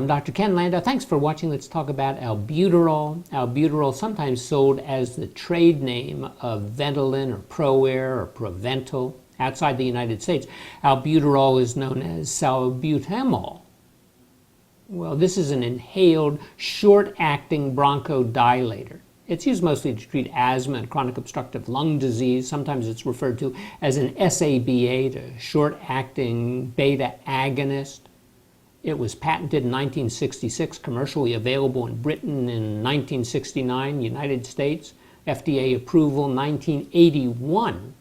Dr. Ken Landau. Thanks for watching. Let's talk about albuterol. Albuterol, sometimes sold as the trade name of Ventolin or ProAir or Proventil. Outside the United States, albuterol is known as salbutamol. Well, this is an inhaled, short-acting bronchodilator. It's used mostly to treat asthma and chronic obstructive lung disease. Sometimes it's referred to as an SABA, a short-acting beta agonist. It was patented in 1966, commercially available in Britain in 1969, United States. FDA approval 1981,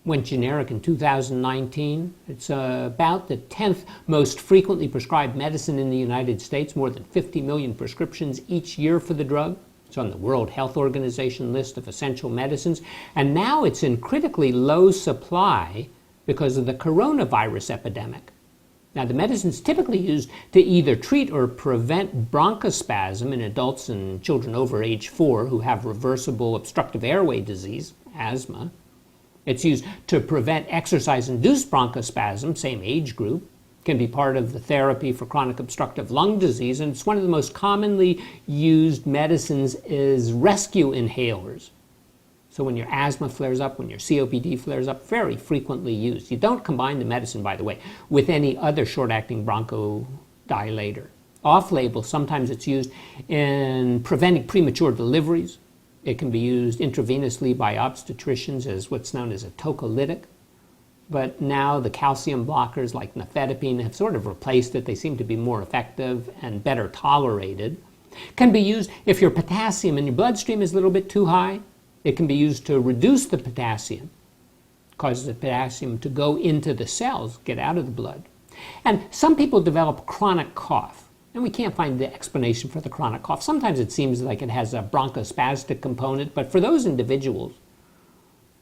went generic in 2019. It's about the 10th most frequently prescribed medicine in the United States, more than 50 million prescriptions each year for the drug. It's on the World Health Organization list of essential medicines. And now it's in critically low supply because of the coronavirus epidemic. Now, the medicine is typically used to either treat or prevent bronchospasm in adults and children over age 4 who have reversible obstructive airway disease, asthma. It's used to prevent exercise-induced bronchospasm, same age group. Can be part of the therapy for chronic obstructive lung disease, and it's one of the most commonly used medicines is rescue inhalers. So when your asthma flares up, when your COPD flares up, very frequently used. You don't combine the medicine, by the way, with any other short-acting bronchodilator. Off-label, sometimes it's used in preventing premature deliveries. It can be used intravenously by obstetricians as what's known as a tocolytic. But now the calcium blockers like nifedipine have sort of replaced it. They seem to be more effective and better tolerated. Can be used if your potassium in your bloodstream is a little bit too high. It can be used to reduce the potassium. It causes the potassium to go into the cells, get out of the blood. And some people develop chronic cough. And we can't find the explanation for the chronic cough. Sometimes it seems like it has a bronchospastic component, but for those individuals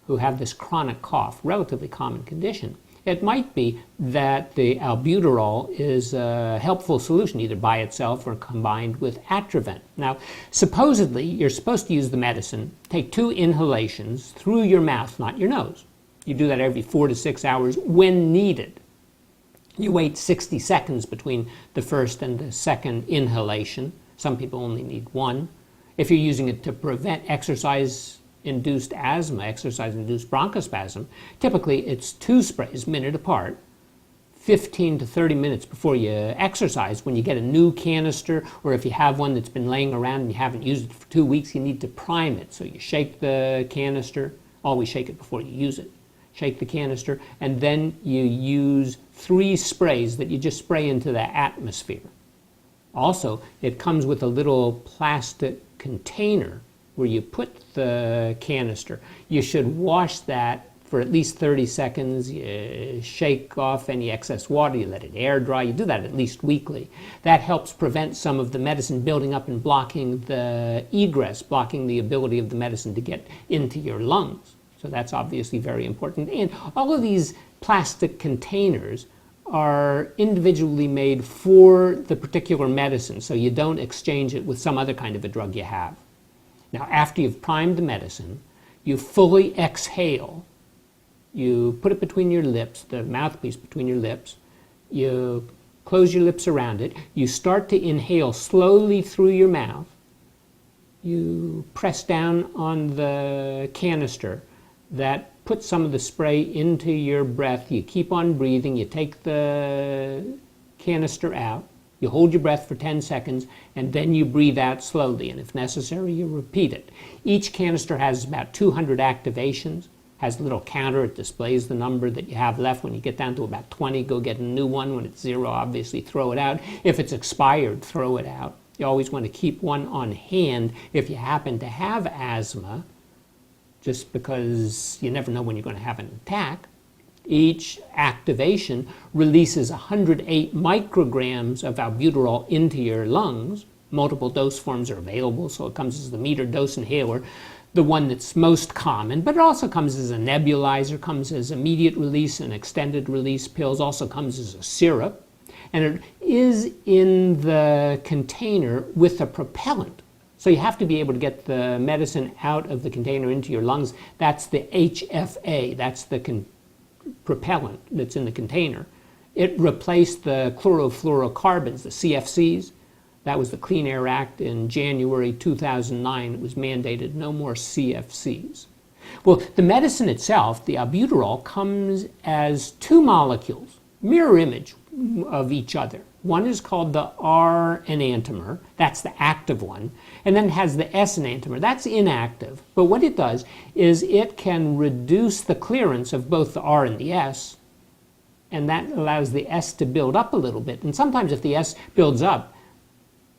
who have this chronic cough, relatively common condition, it might be that the albuterol is a helpful solution, either by itself or combined with Atrovent. Now, supposedly, you're supposed to use the medicine, take 2 inhalations through your mouth, not your nose. You do that every 4 to 6 hours when needed. You wait 60 seconds between the first and the second inhalation. Some people only need 1. If you're using it to prevent exercise-induced asthma, exercise-induced bronchospasm, typically it's 2 sprays, minute apart, 15 to 30 minutes before you exercise. When you get a new canister, or if you have one that's been laying around and you haven't used it for 2 weeks, you need to prime it. So you shake the canister, always shake it before you use it. Shake the canister, and then you use 3 sprays that you just spray into the atmosphere. Also, it comes with a little plastic container where you put the canister. You should wash that for at least 30 seconds. You shake off any excess water. You let it air dry. You do that at least weekly. That helps prevent some of the medicine building up and blocking the egress, blocking the ability of the medicine to get into your lungs. So that's obviously very important. And all of these plastic containers are individually made for the particular medicine, so you don't exchange it with some other kind of a drug you have. Now, after you've primed the medicine, you fully exhale. You put it between your lips, the mouthpiece between your lips. You close your lips around it. You start to inhale slowly through your mouth. You press down on the canister. That puts some of the spray into your breath. You keep on breathing. You take the canister out. You hold your breath for 10 seconds, and then you breathe out slowly. And if necessary, you repeat it. Each canister has about 200 activations, has a little counter. It displays the number that you have left. When you get down to about 20, go get a new one. When it's 0, obviously throw it out. If it's expired, throw it out. You always want to keep one on hand if you happen to have asthma, just because you never know when you're going to have an attack. Each activation releases 108 micrograms of albuterol into your lungs. Multiple dose forms are available, so it comes as the meter dose inhaler, the one that's most common, but it also comes as a nebulizer, comes as immediate release and extended release pills, also comes as a syrup, and it is in the container with a propellant. So you have to be able to get the medicine out of the container into your lungs. That's the HFA. That's the propellant that's in the container. It replaced the chlorofluorocarbons, the CFCs. That was the Clean Air Act in January 2009. It was mandated no more CFCs. Well, the medicine itself, the albuterol, comes as two molecules, mirror image of each other. One is called the R enantiomer, that's the active one, and then it has the S enantiomer, that's inactive. But what it does is it can reduce the clearance of both the R and the S, and that allows the S to build up a little bit. And sometimes if the S builds up,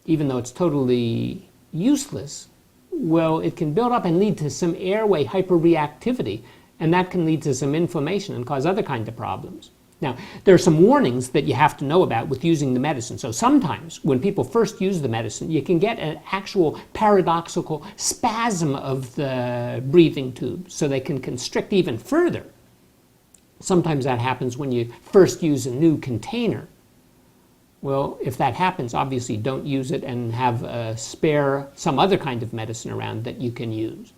even though it's totally useless, well, it can build up and lead to some airway hyperreactivity, and that can lead to some inflammation and cause other kinds of problems. Now, there are some warnings that you have to know about with using the medicine. So sometimes when people first use the medicine, you can get an actual paradoxical spasm of the breathing tube, so they can constrict even further. Sometimes that happens when you first use a new container. Well, if that happens, obviously don't use it and have a spare some other kind of medicine around that you can use.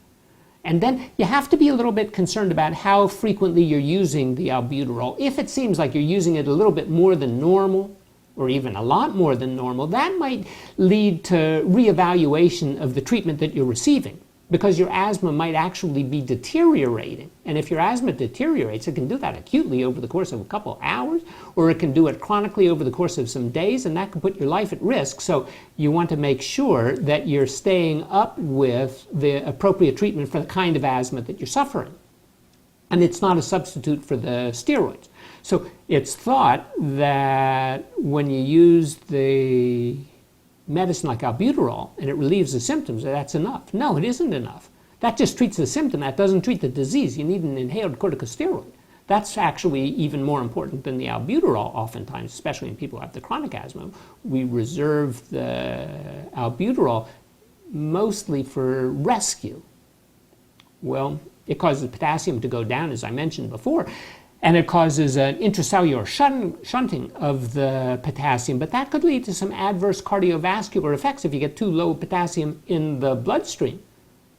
And then you have to be a little bit concerned about how frequently you're using the albuterol. If it seems like you're using it a little bit more than normal, or even a lot more than normal, that might lead to reevaluation of the treatment that you're receiving, because your asthma might actually be deteriorating. And if your asthma deteriorates, it can do that acutely over the course of a couple of hours, or it can do it chronically over the course of some days, and that can put your life at risk. So you want to make sure that you're staying up with the appropriate treatment for the kind of asthma that you're suffering. And it's not a substitute for the steroids. So it's thought that when you use the medicine like albuterol and it relieves the symptoms, that's enough. No, it isn't enough. That just treats the symptom. That doesn't treat the disease. You need an inhaled corticosteroid. That's actually even more important than the albuterol oftentimes, especially in people who have the chronic asthma. We reserve the albuterol mostly for rescue. Well, it causes potassium to go down, as I mentioned before, and it causes an intracellular shunting of the potassium, but that could lead to some adverse cardiovascular effects if you get too low potassium in the bloodstream.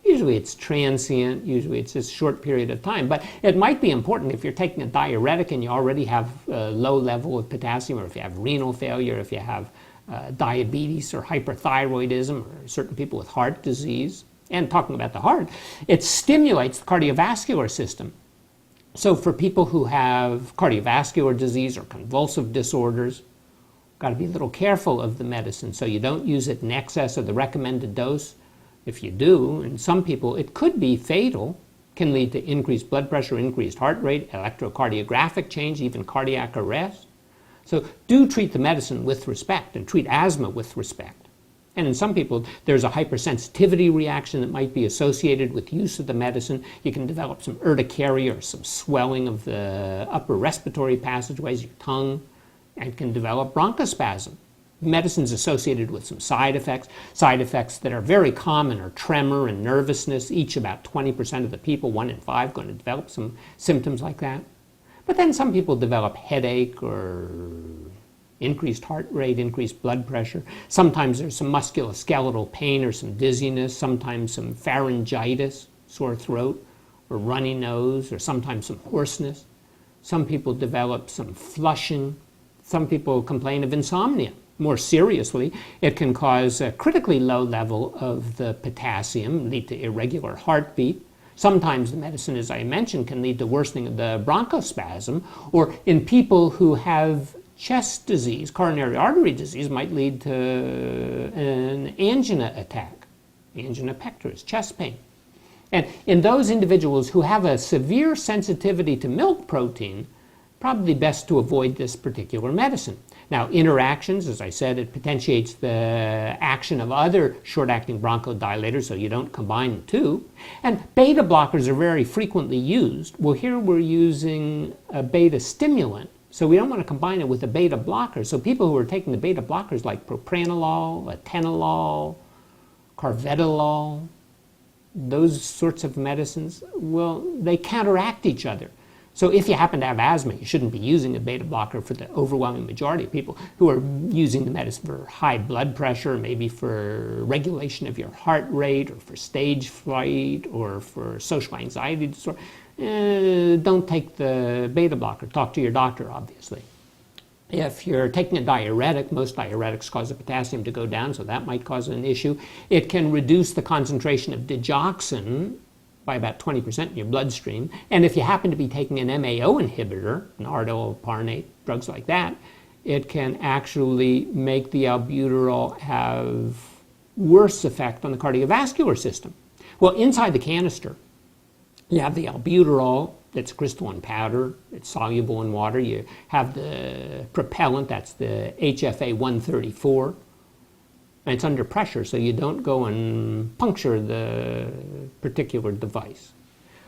Usually it's transient, usually it's a short period of time, but it might be important if you're taking a diuretic and you already have a low level of potassium, or if you have renal failure, if you have diabetes or hyperthyroidism, or certain people with heart disease. And talking about the heart, it stimulates the cardiovascular system. So for people who have cardiovascular disease or convulsive disorders, got to be a little careful of the medicine so you don't use it in excess of the recommended dose. If you do, in some people, it could be fatal, can lead to increased blood pressure, increased heart rate, electrocardiographic change, even cardiac arrest. So do treat the medicine with respect and treat asthma with respect. And in some people, there's a hypersensitivity reaction that might be associated with use of the medicine. You can develop some urticaria or some swelling of the upper respiratory passageways, your tongue, and can develop bronchospasm. Medicine's associated with some side effects. Side effects that are very common are tremor and nervousness. Each about 20% of the people, 1 in 5, going to develop some symptoms like that. But then some people develop headache or increased heart rate, increased blood pressure. Sometimes there's some musculoskeletal pain or some dizziness, sometimes some pharyngitis, sore throat, or runny nose, or sometimes some hoarseness. Some people develop some flushing. Some people complain of insomnia. More seriously, it can cause a critically low level of the potassium, lead to irregular heartbeat. Sometimes the medicine, as I mentioned, can lead to worsening of the bronchospasm, or in people who have chest disease, coronary artery disease, might lead to an angina attack, angina pectoris, chest pain. And in those individuals who have a severe sensitivity to milk protein, probably best to avoid this particular medicine. Now, interactions, as I said, it potentiates the action of other short-acting bronchodilators, so you don't combine the two. And beta blockers are very frequently used. Well, here we're using a beta stimulant, so we don't want to combine it with a beta blocker. So people who are taking the beta blockers like propranolol, atenolol, carvedilol, those sorts of medicines, well, they counteract each other. So if you happen to have asthma, you shouldn't be using a beta blocker for the overwhelming majority of people who are using the medicine for high blood pressure, maybe for regulation of your heart rate, or for stage fright, or for social anxiety disorder. Don't take the beta blocker. Talk to your doctor, obviously. If you're taking a diuretic, most diuretics cause the potassium to go down, so that might cause an issue. It can reduce the concentration of digoxin by about 20% in your bloodstream. And if you happen to be taking an MAO inhibitor, Nardil, Parnate, drugs like that, it can actually make the albuterol have worse effect on the cardiovascular system. Well, inside the canister, you have the albuterol. It's crystalline powder. It's soluble in water. You have the propellant. That's the HFA 134. And it's under pressure, so you don't go and puncture the particular device.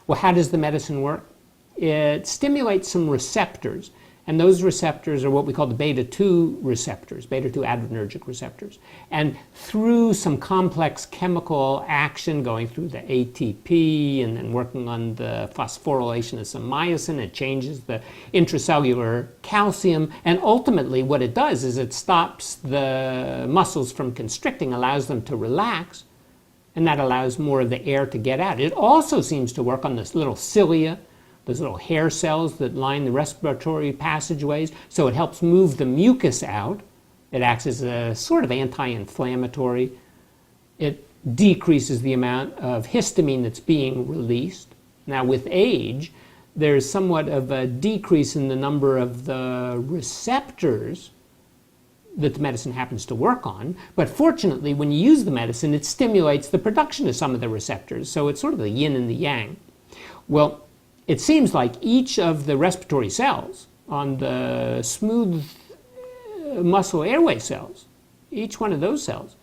Well, how does the medicine work? It stimulates some receptors. And those receptors are what we call the beta-2 receptors, beta-2 adrenergic receptors. And through some complex chemical action going through the ATP and then working on the phosphorylation of some myosin, it changes the intracellular calcium. And ultimately what it does is it stops the muscles from constricting, allows them to relax, and that allows more of the air to get out. It also seems to work on this little cilia, those little hair cells that line the respiratory passageways, so it helps move the mucus out. It acts as a sort of anti-inflammatory. It decreases the amount of histamine that's being released. Now, with age, there's somewhat of a decrease in the number of the receptors that the medicine happens to work on, but fortunately, when you use the medicine, it stimulates the production of some of the receptors, so it's sort of the yin and the yang. Well, it seems like each of the respiratory cells on the smooth muscle airway cells, each one of those cells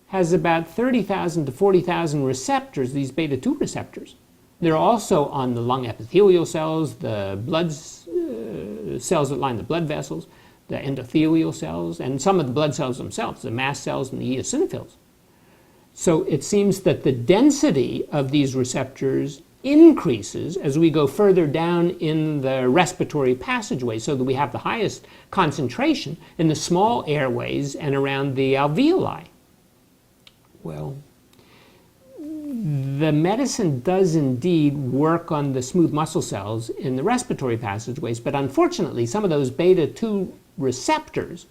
has about 30,000 to 40,000 receptors, these beta-2 receptors. They're also on the lung epithelial cells, the blood cells that line the blood vessels, the endothelial cells, and some of the blood cells themselves, the mast cells and the eosinophils. So it seems that the density of these receptors increases as we go further down in the respiratory passageway, so that we have the highest concentration in the small airways and around the alveoli. Well, the medicine does indeed work on the smooth muscle cells in the respiratory passageways, but unfortunately some of those beta-2 receptors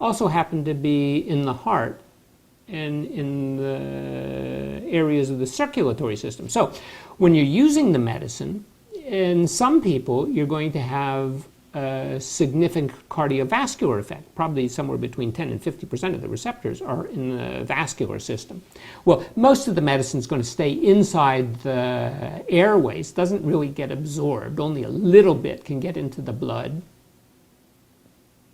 also happen to be in the heart and in the areas of the circulatory system. So when you're using the medicine, in some people you're going to have a significant cardiovascular effect. Probably somewhere between 10 and 50% of the receptors are in the vascular system. Well, most of the medicine is going to stay inside the airways, doesn't really get absorbed. Only a little bit can get into the blood.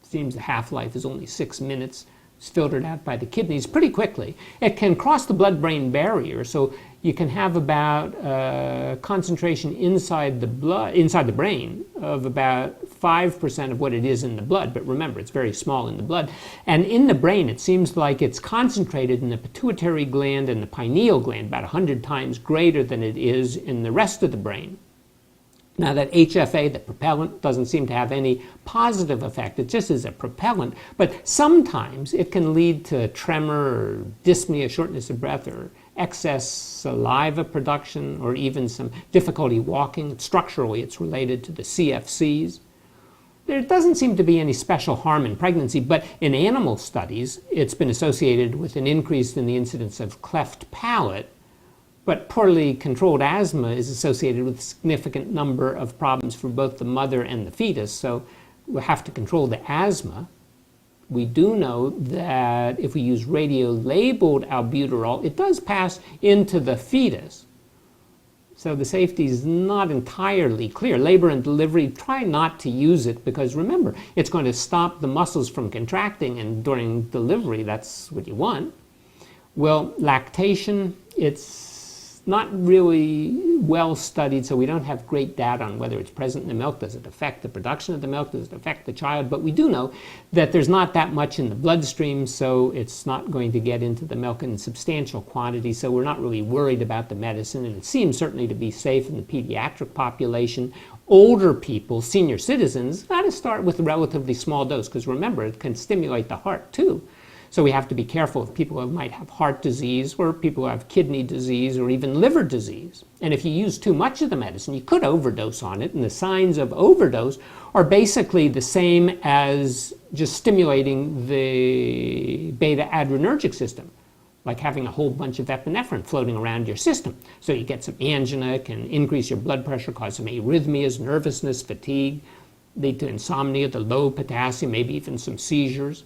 Seems the half-life is only 6 minutes. It's filtered out by the kidneys pretty quickly. It can cross the blood-brain barrier, so you can have about a concentration inside the brain of about 5% of what it is in the blood. But remember, it's very small in the blood. And in the brain, it seems like it's concentrated in the pituitary gland and the pineal gland, about 100 times greater than it is in the rest of the brain. Now that HFA, the propellant, doesn't seem to have any positive effect. It just is a propellant. But sometimes it can lead to tremor or dyspnea, shortness of breath, or excess saliva production, or even some difficulty walking. Structurally, it's related to the CFCs. There doesn't seem to be any special harm in pregnancy, but in animal studies, it's been associated with an increase in the incidence of cleft palate. But poorly controlled asthma is associated with a significant number of problems for both the mother and the fetus, so we'll have to control the asthma. We do know that if we use radio-labeled albuterol, it does pass into the fetus. So the safety is not entirely clear. Labor and delivery, try not to use it because remember, it's going to stop the muscles from contracting, and during delivery, that's what you want. Well, lactation, it's not really well studied, so we don't have great data on whether it's present in the milk. Does it affect the production of the milk? Does it affect the child? But we do know that there's not that much in the bloodstream, so it's not going to get into the milk in substantial quantity, so we're not really worried about the medicine, and it seems certainly to be safe in the pediatric population. Older people, senior citizens, got to start with a relatively small dose, because remember, it can stimulate the heart too. So we have to be careful of people who might have heart disease or people who have kidney disease or even liver disease. And if you use too much of the medicine, you could overdose on it. And the signs of overdose are basically the same as just stimulating the beta adrenergic system, like having a whole bunch of epinephrine floating around your system. So you get some angina, can increase your blood pressure, cause some arrhythmias, nervousness, fatigue, lead to insomnia, the low potassium, maybe even some seizures.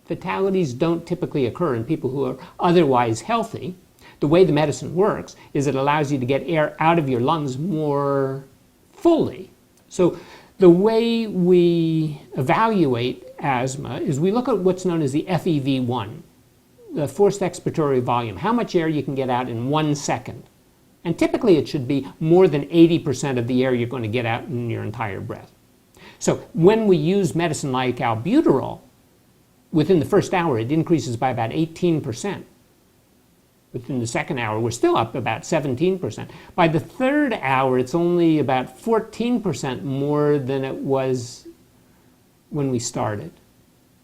Fatalities don't typically occur in people who are otherwise healthy. The way the medicine works is it allows you to get air out of your lungs more fully. So the way we evaluate asthma is we look at what's known as the FEV1, the forced expiratory volume, how much air you can get out in 1 second. And typically it should be more than 80% of the air you're going to get out in your entire breath. So when we use medicine like albuterol, within the first hour it increases by about 18%. Within the second hour we're still up about 17%. By the third hour it's only about 14% more than it was when we started.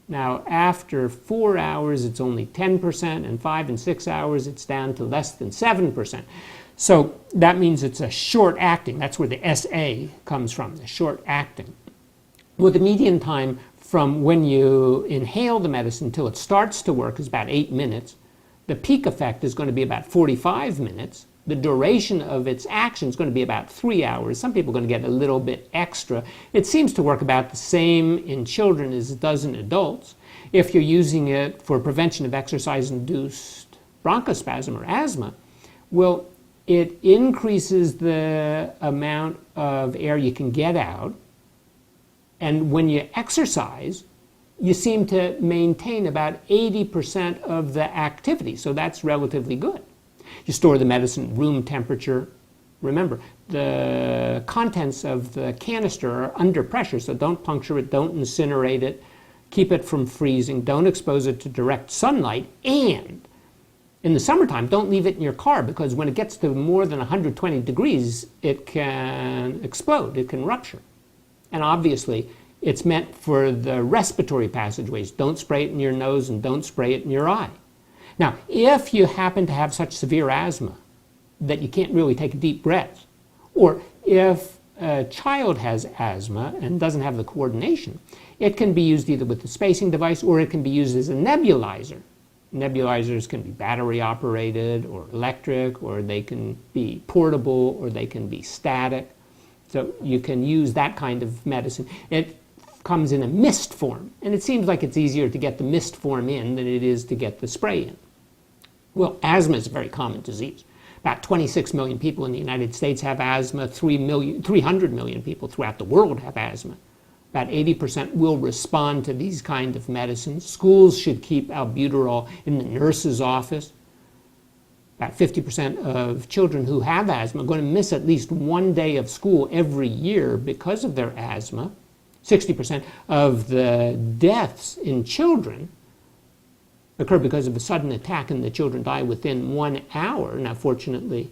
Now, after 4 hours, it's only 10%, and 5 and 6 hours, it's down to less than 7%. So that means it's a short acting. That's where the SA comes from, the short acting. Well, the median time from when you inhale the medicine until it starts to work is about 8 minutes. The peak effect is going to be about 45 minutes. The duration of its action is going to be about 3 hours. Some people are going to get a little bit extra. It seems to work about the same in children as it does in adults. If you're using it for prevention of exercise-induced bronchospasm or asthma, well, it increases the amount of air you can get out. And when you exercise, you seem to maintain about 80% of the activity. So that's relatively good. You store the medicine at room temperature. Remember, the contents of the canister are under pressure, so don't puncture it, don't incinerate it, keep it from freezing, don't expose it to direct sunlight, and in the summertime, don't leave it in your car, because when it gets to more than 120 degrees, it can explode, it can rupture. And obviously, it's meant for the respiratory passageways. Don't spray it in your nose and don't spray it in your eye. Now, if you happen to have such severe asthma that you can't really take a deep breath, or if a child has asthma and doesn't have the coordination, it can be used either with the spacing device or it can be used as a nebulizer. Nebulizers can be battery operated or electric, or they can be portable, or they can be static. So you can use that kind of medicine. It comes in a mist form, and it seems like it's easier to get the mist form in than it is to get the spray in. Well, asthma is a very common disease. About 26 million people in the United States have asthma, 300 million people throughout the world have asthma. About 80% will respond to these kind of medicines. Schools should keep albuterol in the nurse's office. About 50% of children who have asthma are going to miss at least 1 day of school every year because of their asthma. 60% of the deaths in children occur because of a sudden attack, and the children die within 1 hour. Now, fortunately,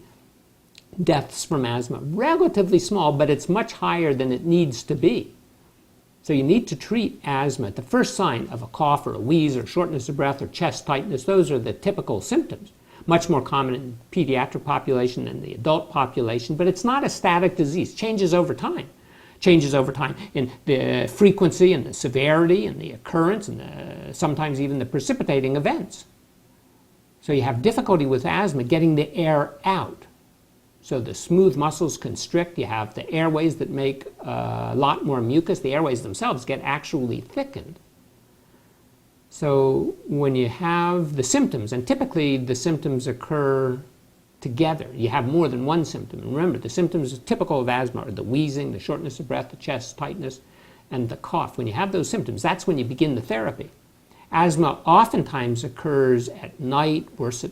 deaths from asthma, relatively small, but it's much higher than it needs to be. So you need to treat asthma at the first sign of a cough or a wheeze or shortness of breath or chest tightness. Those are the typical symptoms. Much more common in the pediatric population than the adult population, but it's not a static disease. Changes over time. Changes over time in the frequency and the severity and the occurrence and sometimes even the precipitating events. So you have difficulty with asthma getting the air out. So the smooth muscles constrict. You have the airways that make a lot more mucus. The airways themselves get actually thickened. So when you have the symptoms, and typically the symptoms occur together, you have more than one symptom. And remember, the symptoms typical of asthma are the wheezing, the shortness of breath, the chest tightness, and the cough. When you have those symptoms, that's when you begin the therapy. Asthma oftentimes occurs at night, worse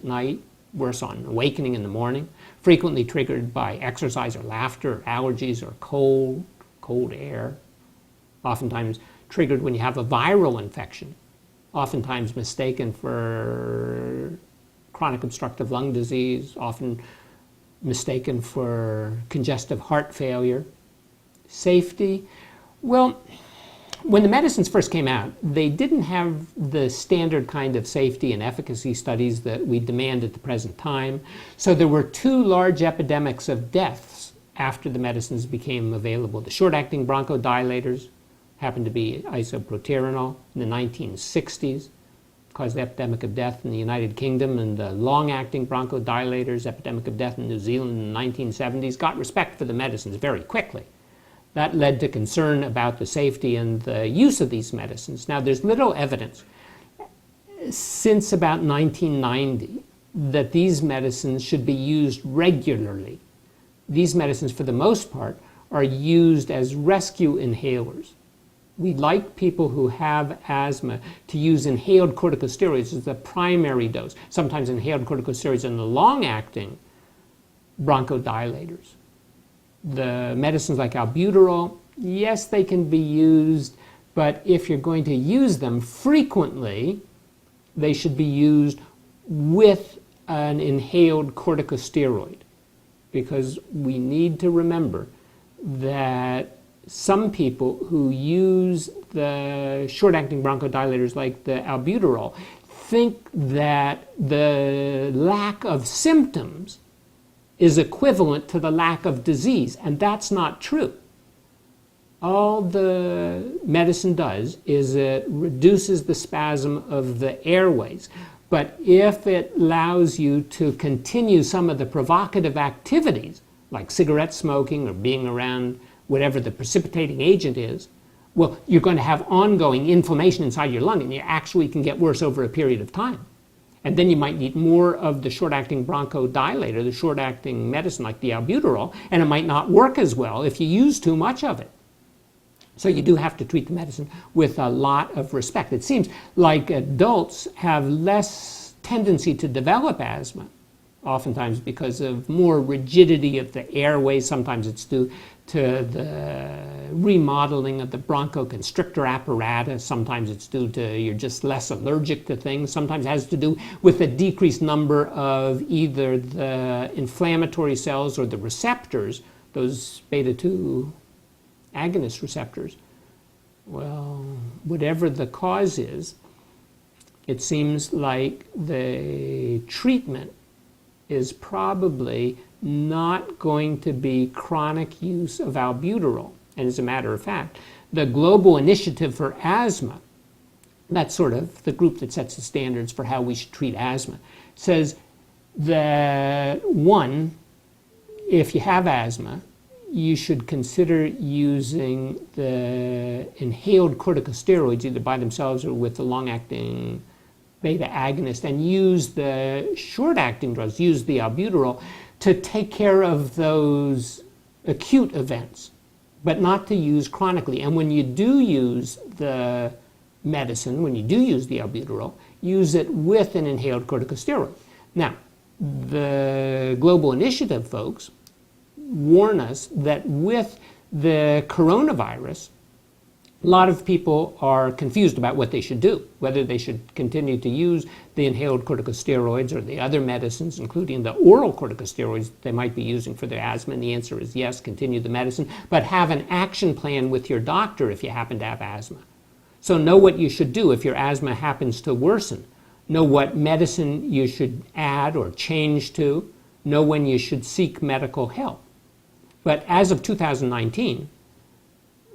on awakening in the morning, frequently triggered by exercise or laughter, or allergies, or cold air. Oftentimes triggered when you have a viral infection, oftentimes mistaken for chronic obstructive lung disease, often mistaken for congestive heart failure. Safety, well, when the medicines first came out, they didn't have the standard kind of safety and efficacy studies that we demand at the present time. So there were 2 large epidemics of deaths after the medicines became available. The short-acting bronchodilators, happened to be isoproterenol in the 1960s, caused the epidemic of death in the United Kingdom, and the long-acting bronchodilators, epidemic of death in New Zealand in the 1970s, got respect for the medicines very quickly. That led to concern about the safety and the use of these medicines. Now, there's little evidence since about 1990 that these medicines should be used regularly. These medicines, for the most part, are used as rescue inhalers. We like people who have asthma to use inhaled corticosteroids as the primary dose, sometimes inhaled corticosteroids in the long-acting bronchodilators. The medicines like albuterol, yes, they can be used, but if you're going to use them frequently, they should be used with an inhaled corticosteroid, because we need to remember that some people who use the short-acting bronchodilators like the albuterol think that the lack of symptoms is equivalent to the lack of disease, and that's not true. All the medicine does is it reduces the spasm of the airways. But if it allows you to continue some of the provocative activities, like cigarette smoking or being around whatever the precipitating agent is, well, you're going to have ongoing inflammation inside your lung, and you actually can get worse over a period of time. And then you might need more of the short-acting bronchodilator, the short-acting medicine like the albuterol, and it might not work as well if you use too much of it. So you do have to treat the medicine with a lot of respect. It seems like adults have less tendency to develop asthma, oftentimes because of more rigidity of the airways. Sometimes it's due to the remodeling of the bronchoconstrictor apparatus. Sometimes it's due to you're just less allergic to things. Sometimes it has to do with a decreased number of either the inflammatory cells or the receptors, those beta-2 agonist receptors. Well, whatever the cause is, it seems like the treatment is probably not going to be chronic use of albuterol. And as a matter of fact, the Global Initiative for Asthma, that's sort of the group that sets the standards for how we should treat asthma, says that one, if you have asthma, you should consider using the inhaled corticosteroids either by themselves or with the long-acting beta agonist, and use the short-acting drugs, use the albuterol, to take care of those acute events, but not to use chronically. And when you do use the medicine, when you do use the albuterol, use it with an inhaled corticosteroid. Now, the Global Initiative folks warn us that with the coronavirus, a lot of people are confused about what they should do, whether they should continue to use the inhaled corticosteroids or the other medicines, including the oral corticosteroids they might be using for their asthma. And the answer is yes, continue the medicine, but have an action plan with your doctor if you happen to have asthma. So know what you should do if your asthma happens to worsen. Know what medicine you should add or change to. Know when you should seek medical help. But as of 2019,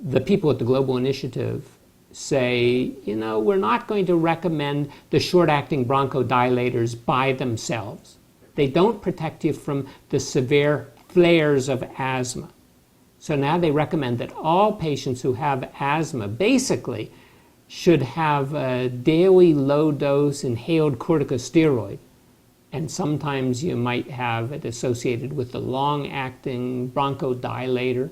the people at the Global Initiative say, you know, we're not going to recommend the short-acting bronchodilators by themselves. They don't protect you from the severe flares of asthma. So now they recommend that all patients who have asthma basically should have a daily low-dose inhaled corticosteroid. And sometimes you might have it associated with the long-acting bronchodilator.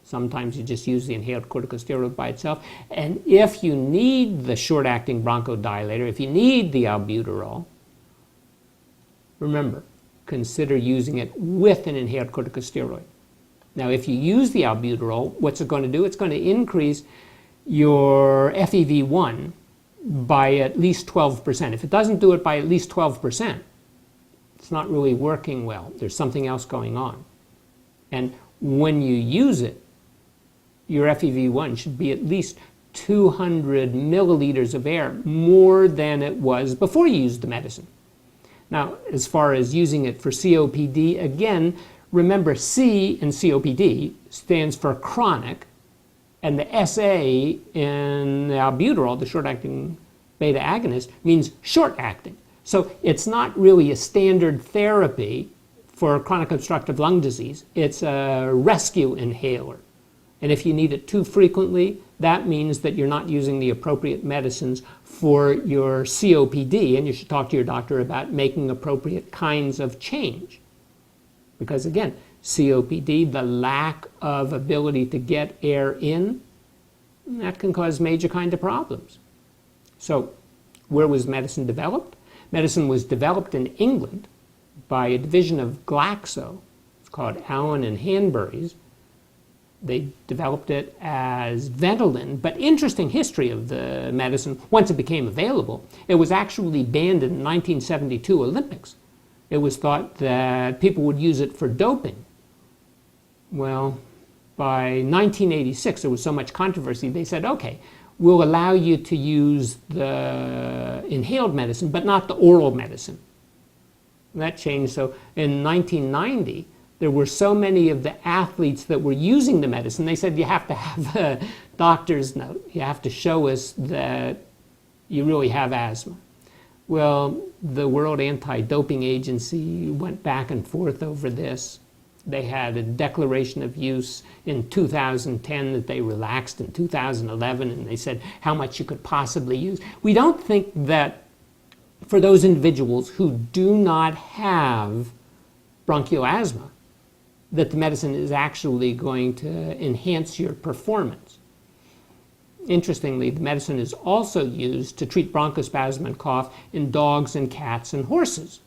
Sometimes you just use the inhaled corticosteroid by itself. And if you need the short-acting bronchodilator, if you need the albuterol, remember, consider using it with an inhaled corticosteroid. Now, if you use the albuterol, what's it going to do? It's going to increase your FEV1 by at least 12%. If it doesn't do it by at least 12%, it's not really working well. There's something else going on. And when you use it, your FEV1 should be at least 200 milliliters of air more than it was before you used the medicine. Now, as far as using it for COPD, again, remember C in COPD stands for chronic, And the SA in the albuterol, the short-acting beta agonist, means short-acting. So it's not really a standard therapy for chronic obstructive lung disease. It's a rescue inhaler. And if you need it too frequently, that means that you're not using the appropriate medicines for your COPD, and you should talk to your doctor about making appropriate kinds of change. Because again, COPD, the lack of ability to get air in, that can cause major kind of problems. So where was medicine developed? Medicine was developed in England by a division of Glaxo. It's called Allen and Hanbury's. They developed it as Ventolin, but interesting history of the medicine. Once it became available, it was actually banned in the 1972 Olympics. It was thought that people would use it for doping. Well, by 1986, there was so much controversy, they said, okay, we'll allow you to use the inhaled medicine, but not the oral medicine. That changed. So in 1990, there were so many of the athletes that were using the medicine, they said you have to have a doctor's note. You have to show us that you really have asthma. Well, the World Anti-Doping Agency went back and forth over this. They had a declaration of use in 2010 that they relaxed in 2011, and they said how much you could possibly use. We don't think that for those individuals who do not have bronchial asthma, that the medicine is actually going to enhance your performance. Interestingly, the medicine is also used to treat bronchospasm and cough in dogs and cats and horses.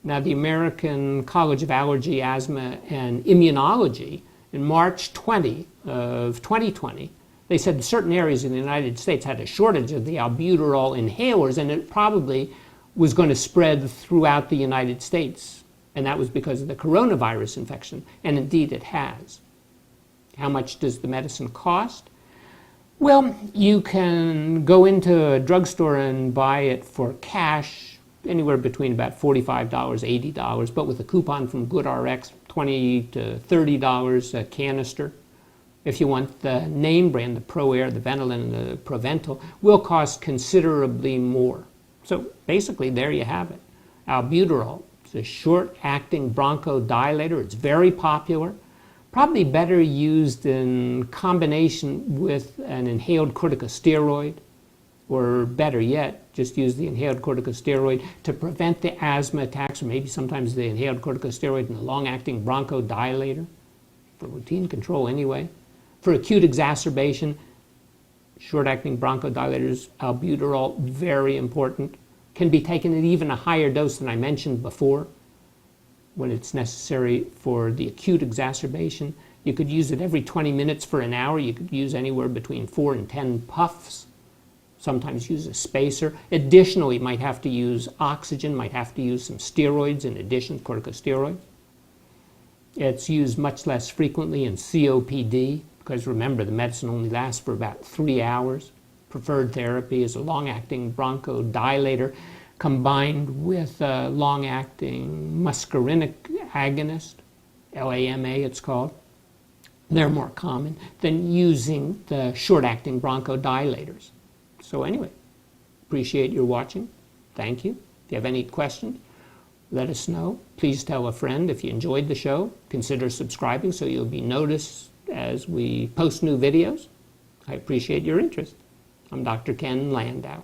Now, the American College of Allergy, Asthma, and Immunology, in March 20 of 2020, they said certain areas in the United States had a shortage of the albuterol inhalers, and it probably was going to spread throughout the United States. And that was because of the coronavirus infection, and indeed it has. How much does the medicine cost? Well, you can go into a drugstore and buy it for cash, anywhere between about $45, $80, but with a coupon from GoodRx, $20 to $30 a canister. If you want the name brand, the ProAir, the Ventolin, and the Proventil, will cost considerably more. So basically, there you have it. Albuterol. It's a short-acting bronchodilator. It's very popular. Probably better used in combination with an inhaled corticosteroid, or better yet, just use the inhaled corticosteroid to prevent the asthma attacks, or maybe sometimes the inhaled corticosteroid and the long-acting bronchodilator, for routine control anyway. For acute exacerbation, short-acting bronchodilators, albuterol, very important. Can be taken at even a higher dose than I mentioned before when it's necessary for the acute exacerbation. You could use it every 20 minutes for an hour. You could use anywhere between 4 and 10 puffs. Sometimes use a spacer. Additionally, you might have to use oxygen, might have to use some steroids in addition, corticosteroids. It's used much less frequently in COPD because remember, the medicine only lasts for about 3 hours. Preferred therapy is a long-acting bronchodilator combined with a long-acting muscarinic agonist, LAMA it's called. They're more common than using the short-acting bronchodilators. So anyway, appreciate your watching. Thank you. If you have any questions, let us know. Please tell a friend. If you enjoyed the show, consider subscribing so you'll be noticed as we post new videos. I appreciate your interest. I'm Dr. Ken Landau.